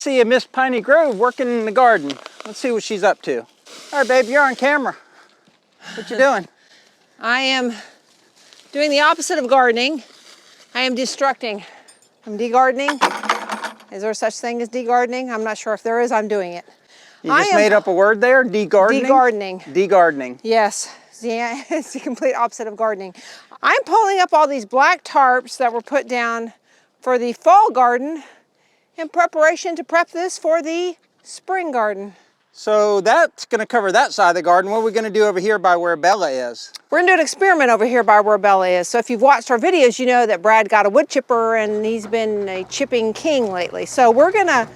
See you, Miss Piney Grove, working in the garden. Let's see what she's up to. All right, babe, you're on camera. What you doing? I am doing the opposite of gardening. I am destructing. I'm de-gardening. Is there such thing as de-gardening? I'm not sure if there is. I'm doing it. You just made up a word there? De-gardening? De-gardening. De-gardening. Yes. Yeah, it's the complete opposite of gardening. I'm pulling up all these black tarps that were put down for the fall garden in preparation to prep this for the spring garden. So that's going to cover that side of the garden. What are we going to do over here by where Bella is? We're going to do an experiment over here by where Bella is. So if you've watched our videos, you know that Brad got a wood chipper and he's been a chipping king lately. So we're going to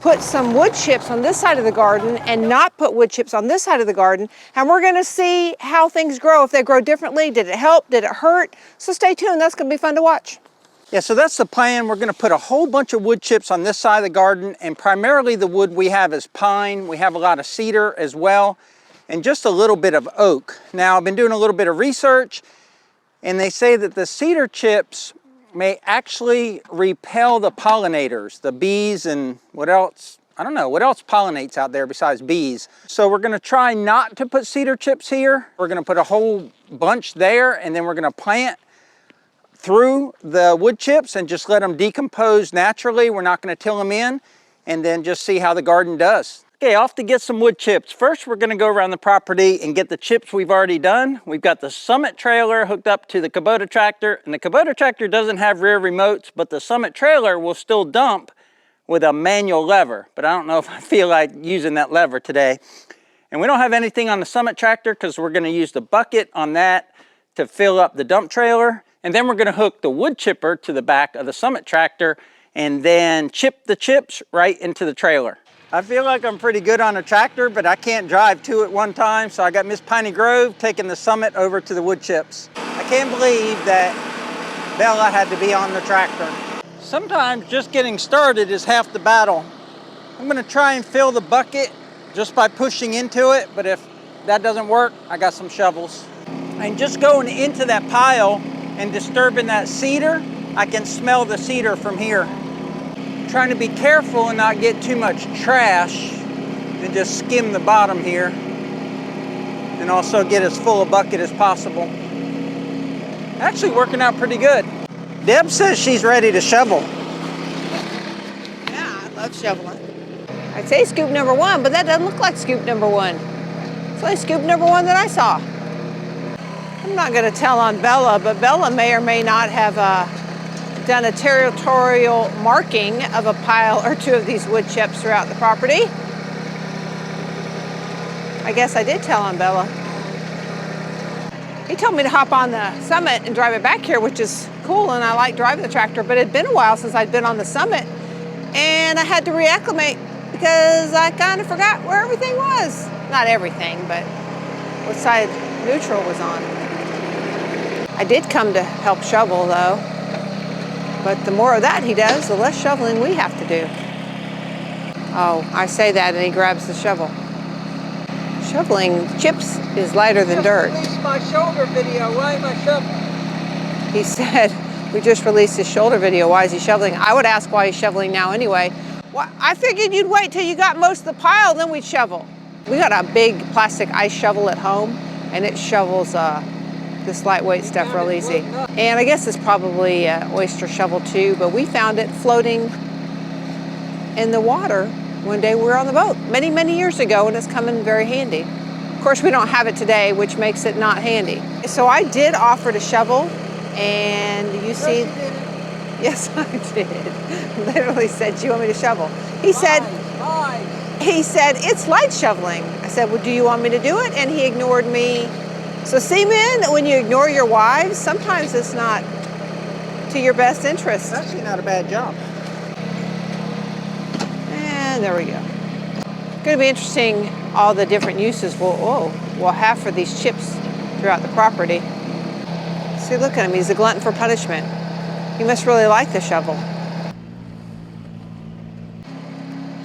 put some wood chips on this side of the garden and not put wood chips on this side of the garden. And we're going to see how things grow. If they grow differently, did it help? Did it hurt? So stay tuned. That's going to be fun to watch. Yeah, so that's the plan. We're going to put a whole bunch of wood chips on this side of the garden, and primarily the wood we have is pine. We have a lot of cedar as well, and just a little bit of oak. Now, I've been doing a little bit of research, and they say that the cedar chips may actually repel the pollinators, the bees and what else? I don't know, what else pollinates out there besides bees? So we're going to try not to put cedar chips here. We're going to put a whole bunch there, and then we're going to plant through the wood chips and just let them decompose naturally. We're not going to till them in, and then just see how the garden does. Okay, off to get some wood chips. First, we're going to go around the property and get the chips we've already done. We've got the Summit trailer hooked up to the Kubota tractor, and the Kubota tractor doesn't have rear remotes, but the Summit trailer will still dump with a manual lever, but I don't know if I feel like using that lever today. And we don't have anything on the Summit tractor because we're going to use the bucket on that to fill up the dump trailer. And then we're going to hook the wood chipper to the back of the Summit tractor and then chip the chips right into the trailer. I feel like I'm pretty good on a tractor, but I can't drive two at one time, so I got Miss Piney Grove taking the Summit over to the wood chips. I can't believe that Bella had to be on the tractor. Sometimes just getting started is half the battle. I'm going to try and fill the bucket just by pushing into it, but if that doesn't work, I got some shovels. And just going into that pile and disturbing that cedar, I can smell the cedar from here. I'm trying to be careful and not get too much trash and just skim the bottom here and also get as full a bucket as possible. Actually working out pretty good. Deb says she's ready to shovel. Yeah, I love shoveling. I'd say scoop number one, but that doesn't look like scoop number one. It's only scoop number one that I saw. I'm not going to tell on Bella, but Bella may or may not have done a territorial marking of a pile or two of these wood chips throughout the property. I guess I did tell on Bella. He told me to hop on the Summit and drive it back here, which is cool, and I like driving the tractor, but it had been a while since I'd been on the Summit, and I had to reacclimate because I kind of forgot where everything was. Not everything, but what side neutral was on. I did come to help shovel though, but the more of that he does, the less shoveling we have to do. Oh, I say that and he grabs the shovel. Shoveling chips is lighter than dirt. I released my shoulder video. Why am I shoveling? He said, we just released his shoulder video. Why is he shoveling? I would ask why he's shoveling now anyway. Well, I figured you'd wait till you got most of the pile, then we'd shovel. We got a big plastic ice shovel at home, and it shovels this lightweight stuff real easy. And I guess it's probably an oyster shovel too, but we found it floating in the water one day we were on the boat many, many years ago, and it's come in very handy. Of course, we don't have it today, which makes it not handy. So I did offer to shovel, and you see, yes, I did. Literally said, do you want me to shovel? He said, it's light shoveling. I said, well, do you want me to do it? And he ignored me. So see, men, when you ignore your wives, sometimes it's not to your best interest. It's actually not a bad job. And there we go. Going to be interesting all the different uses we'll have for these chips throughout the property. See, look at him. He's a glutton for punishment. He must really like the shovel.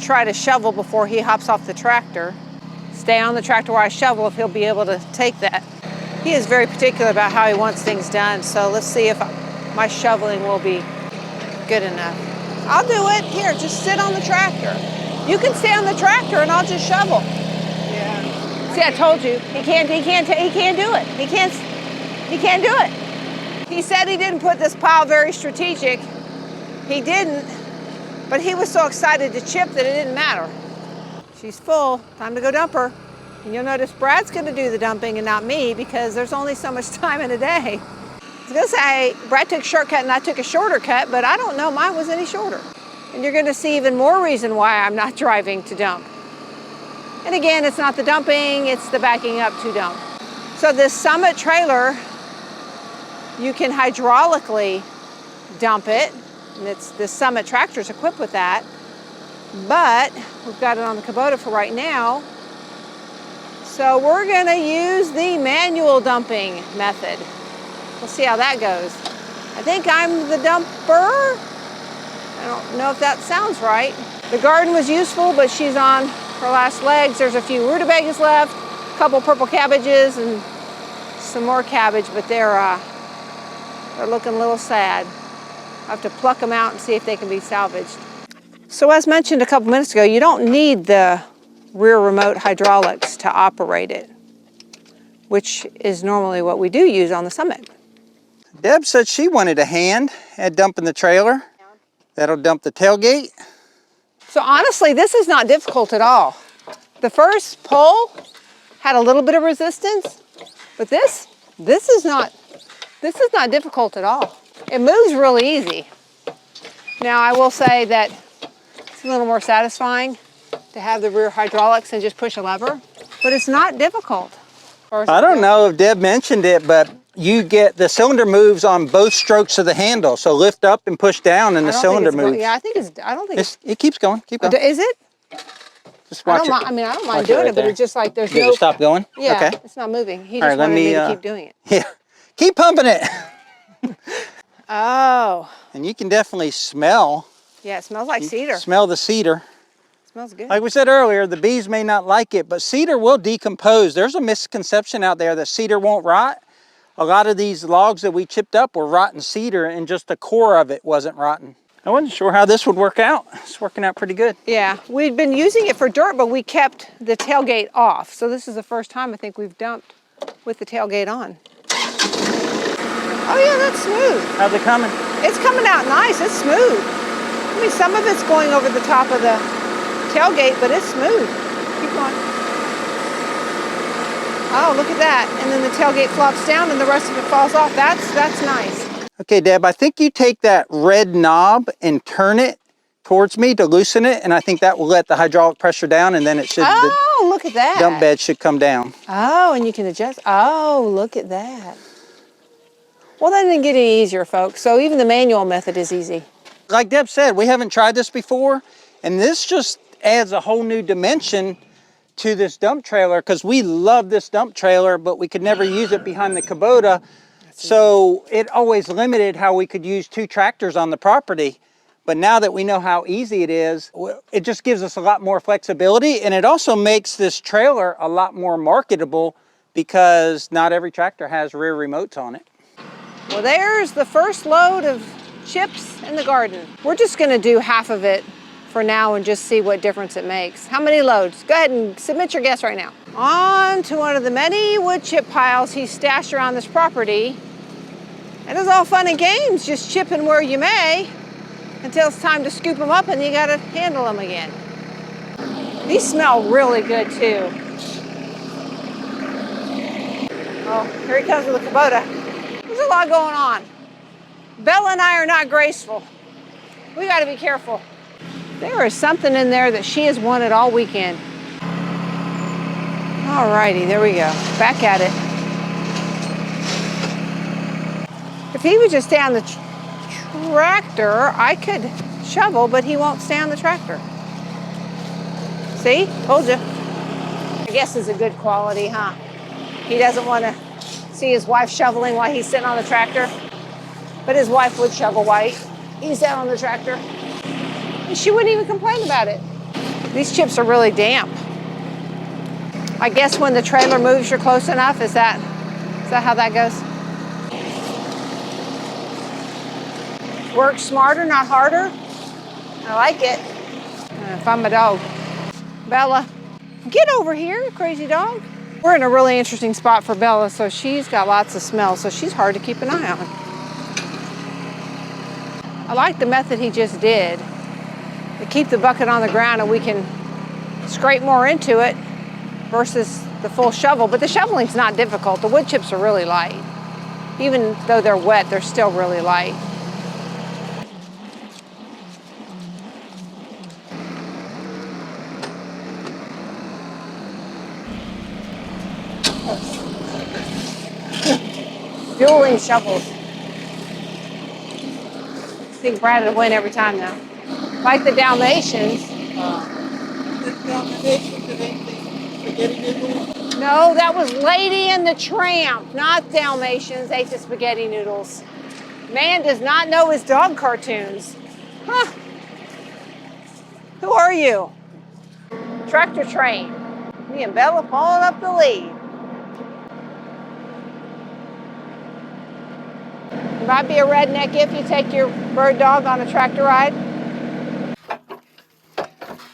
Try to shovel before he hops off the tractor. Stay on the tractor while I shovel if he'll be able to take that. He is very particular about how he wants things done, so let's see if my shoveling will be good enough. I'll do it. Here, just sit on the tractor. You can stay on the tractor and I'll just shovel. Yeah. See, I told you, he can't do it. He can't do it. He said he didn't put this pile very strategic. He didn't, but he was so excited to chip that it didn't matter. She's full, time to go dump her. And you'll notice Brad's gonna do the dumping and not me because there's only so much time in a day. I was gonna say, Brad took a shortcut and I took a shorter cut, but I don't know mine was any shorter. And you're gonna see even more reason why I'm not driving to dump. And again, it's not the dumping, it's the backing up to dump. So this Summit trailer, you can hydraulically dump it. And this Summit tractor's equipped with that. But we've got it on the Kubota for right now. So we're gonna use the manual dumping method. We'll see how that goes. I think I'm the dumper. I don't know if that sounds right. The garden was useful, but she's on her last legs. There's a few rutabagas left, a couple purple cabbages, and some more cabbage, but they're looking a little sad. I have to pluck them out and see if they can be salvaged. So as mentioned a couple minutes ago, you don't need the rear remote hydraulics to operate it, which is normally what we do use on the Summit. Deb said she wanted a hand at dumping the trailer. That'll dump the tailgate. So honestly, this is not difficult at all. The first pull had a little bit of resistance, but this is not difficult at all. It moves really easy. Now I will say that it's a little more satisfying to have the rear hydraulics and just push a lever, but it's not difficult. I don't know if Deb mentioned it, but you get the cylinder moves on both strokes of the handle. So lift up and push down and the cylinder moves. Yeah, I don't think it keeps going, keep going. Is it? Just watch it. I don't mind doing it, but it's just like there's no... Stop going? Yeah, okay. It's not moving. He just wanted me to keep doing it. Yeah, keep pumping it. Oh. And you can definitely smell. Yeah, it smells like cedar. Smell the cedar. Smells good. Like we said earlier, the bees may not like it, but cedar will decompose. There's a misconception out there that cedar won't rot. A lot of these logs that we chipped up were rotten cedar and just the core of it wasn't rotten. I wasn't sure how this would work out. It's working out pretty good. Yeah, we'd been using it for dirt, but we kept the tailgate off. So this is the first time I think we've dumped with the tailgate on. Oh yeah, that's smooth. How's it coming? It's coming out nice, it's smooth. I mean, some of it's going over the top of the tailgate, but it's smooth. Keep going. Oh, look at that. And then the tailgate flops down and the rest of it falls off. That's nice. Okay, Deb, I think you take that red knob and turn it towards me to loosen it, and I think that will let the hydraulic pressure down, and then it should, oh, look at that. The dump bed should come down. Oh, and you can adjust. Oh, look at that. Well, that didn't get any easier, folks. So even the manual method is easy. Like Deb said, we haven't tried this before, and this just adds a whole new dimension to this dump trailer, because we love this dump trailer, but we could never use it behind the Kubota. So it always limited how we could use 2 tractors on the property. But now that we know how easy it is, it just gives us a lot more flexibility, and it also makes this trailer a lot more marketable because not every tractor has rear remotes on it. Well, there's the first load of chips in the garden. We're just gonna do half of it for now and just see what difference it makes. How many loads? Go ahead and submit your guess right now. On to one of the many wood chip piles he's stashed around this property. And it's all fun and games, just chipping where you may, until it's time to scoop them up and you gotta handle them again. These smell really good too. Oh, here he comes with the Kubota. There's a lot going on. Bella and I are not graceful. We gotta be careful. There is something in there that she has wanted all weekend. All righty, there we go. Back at it. If he would just stay on the tractor, I could shovel, but he won't stay on the tractor. See? Told you. I guess it's a good quality, huh? He doesn't want to see his wife shoveling while he's sitting on the tractor. But his wife would shovel while he's out on the tractor. And she wouldn't even complain about it. These chips are really damp. I guess when the trailer moves, you're close enough. Is that how that goes? Work smarter, not harder. I like it. If I'm a dog. Bella, get over here, crazy dog. We're in a really interesting spot for Bella, so she's got lots of smell, so she's hard to keep an eye on. I like the method he just did. To keep the bucket on the ground and we can scrape more into it versus the full shovel. But the shoveling's not difficult. The wood chips are really light. Even though they're wet, they're still really light. Dueling shovels. I think Brad would win every time now. Like the Dalmatians. No, that was Lady and the Tramp, not Dalmatians ate the spaghetti noodles. Man does not know his dog cartoons. Huh. Who are you? Tractor Train. Me and Bella pulling up the lead. You might be a redneck if you take your bird dog on a tractor ride.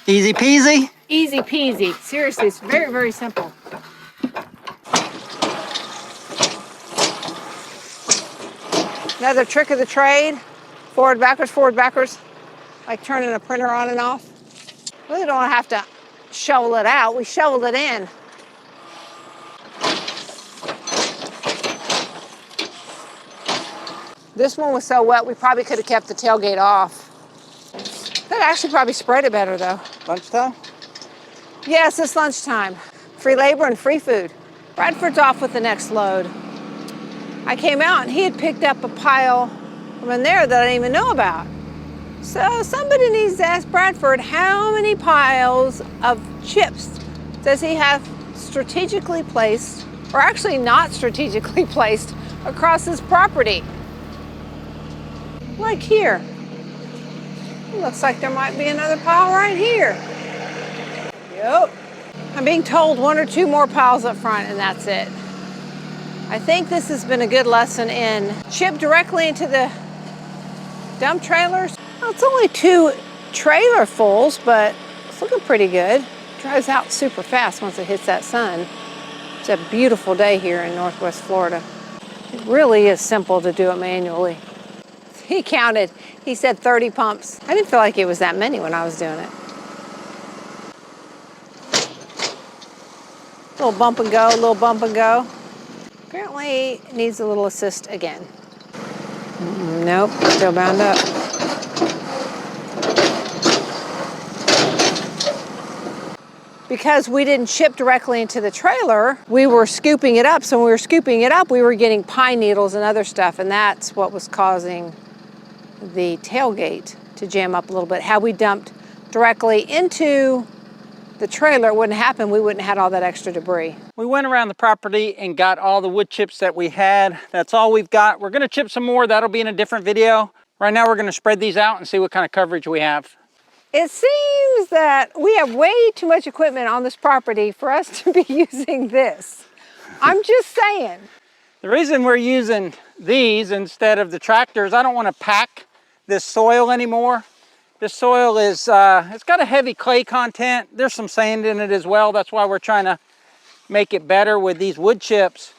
Easy peasy? Easy peasy. Seriously, it's very, very simple. Another trick of the trade. Forward, backwards. Like turning a printer on and off. Really don't have to shovel it out. We shoveled it in. This one was so wet, we probably could have kept the tailgate off. That actually probably spread it better though. Lunchtime? Yes, it's lunchtime. Free labor and free food. Bradford's off with the next load. I came out and he had picked up a pile from in there that I didn't even know about. So somebody needs to ask Bradford how many piles of chips does he have strategically placed, or actually not strategically placed, across his property. Like here. Looks like there might be another pile right here. Yep. I'm being told 1 or 2 more piles up front and that's it. I think this has been a good lesson in chip directly into the dump trailers. Well, it's only 2 trailer fulls, but it's looking pretty good. It dries out super fast once it hits that sun. It's a beautiful day here in Northwest Florida. It really is simple to do it manually. He counted, he said 30 pumps. I didn't feel like it was that many when I was doing it. Little bump and go, little bump and go. Apparently it needs a little assist again. Nope, still bound up. Because we didn't chip directly into the trailer, we were scooping it up. So when we were scooping it up, we were getting pine needles and other stuff, and that's what was causing the tailgate to jam up a little bit. Had we dumped directly into the trailer, it wouldn't happen. We wouldn't have had all that extra debris. We went around the property and got all the wood chips that we had. That's all we've got. We're gonna chip some more. That'll be in a different video. Right now we're gonna spread these out and see what kind of coverage we have. It seems that we have way too much equipment on this property for us to be using this. I'm just saying. The reason we're using these instead of the tractors, I don't want to pack this soil anymore. This soil is, it's got a heavy clay content. There's some sand in it as well. That's why we're trying to make it better with these wood chips.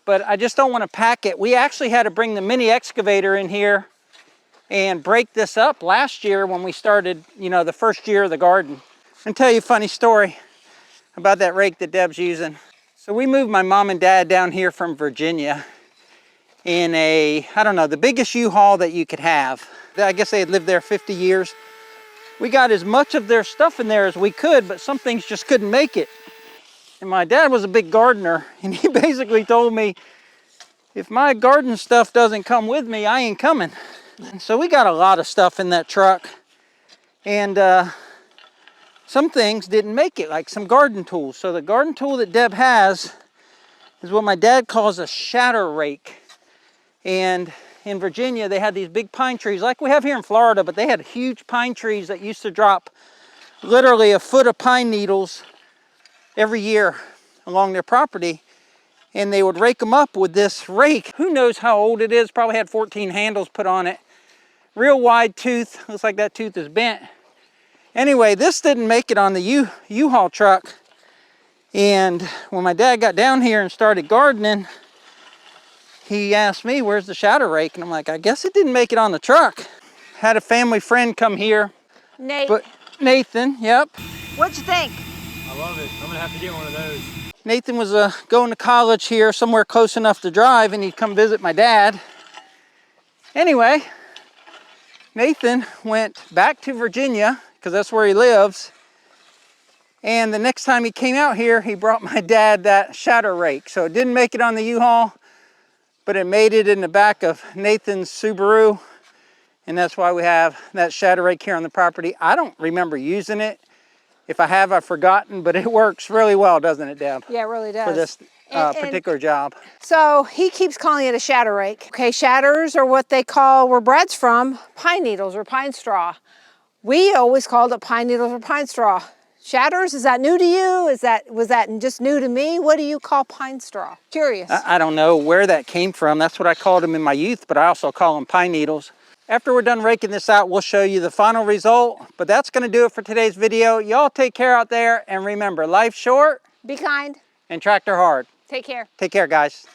But I just don't want to pack it. We actually had to bring the mini excavator in here and break this up last year when we started, you know, the first year of the garden. I'll tell you a funny story about that rake that Deb's using. So we moved my mom and dad down here from Virginia in a, I don't know, the biggest U-Haul that you could have. I guess they had lived there 50 years. We got as much of their stuff in there as we could, but some things just couldn't make it. And my dad was a big gardener, and he basically told me, if my garden stuff doesn't come with me, I ain't coming. And so we got a lot of stuff in that truck, and some things didn't make it, like some garden tools. So the garden tool that Deb has is what my dad calls a shatter rake. And in Virginia, they had these big pine trees like we have here in Florida, but they had huge pine trees that used to drop literally a foot of pine needles every year along their property. And they would rake them up with this rake. Who knows how old it is? Probably had 14 handles put on it. Real wide tooth. Looks like that tooth is bent. Anyway, this didn't make it on the U-Haul truck. And when my dad got down here and started gardening, he asked me, where's the shadow rake? And I'm like, I guess it didn't make it on the truck. Had a family friend come here. Nate. But Nathan, yep. What'd you think? I love it. I'm gonna have to get one of those. Nathan was going to college here, somewhere close enough to drive, and he'd come visit my dad. Anyway, Nathan went back to Virginia, because that's where he lives. And the next time he came out here, he brought my dad that shadow rake. So it didn't make it on the U-Haul, but it made it in the back of Nathan's Subaru. And that's why we have that shadow rake here on the property. I don't remember using it. If I have, I've forgotten, but it works really well, doesn't it, Deb? Yeah, it really does. For this particular job. So he keeps calling it a shadow rake. Okay, shatters are what they call, where Brad's from, pine needles or pine straw. We always called it pine needles or pine straw. Shatters, is that new to you? Was that just new to me? What do you call pine straw? Curious. I don't know where that came from. That's what I called them in my youth, but I also call them pine needles. After we're done raking this out, we'll show you the final result. But that's going to do it for today's video. Y'all take care out there, and remember, life's short. Be kind. And tractor hard. Take care. Take care, guys.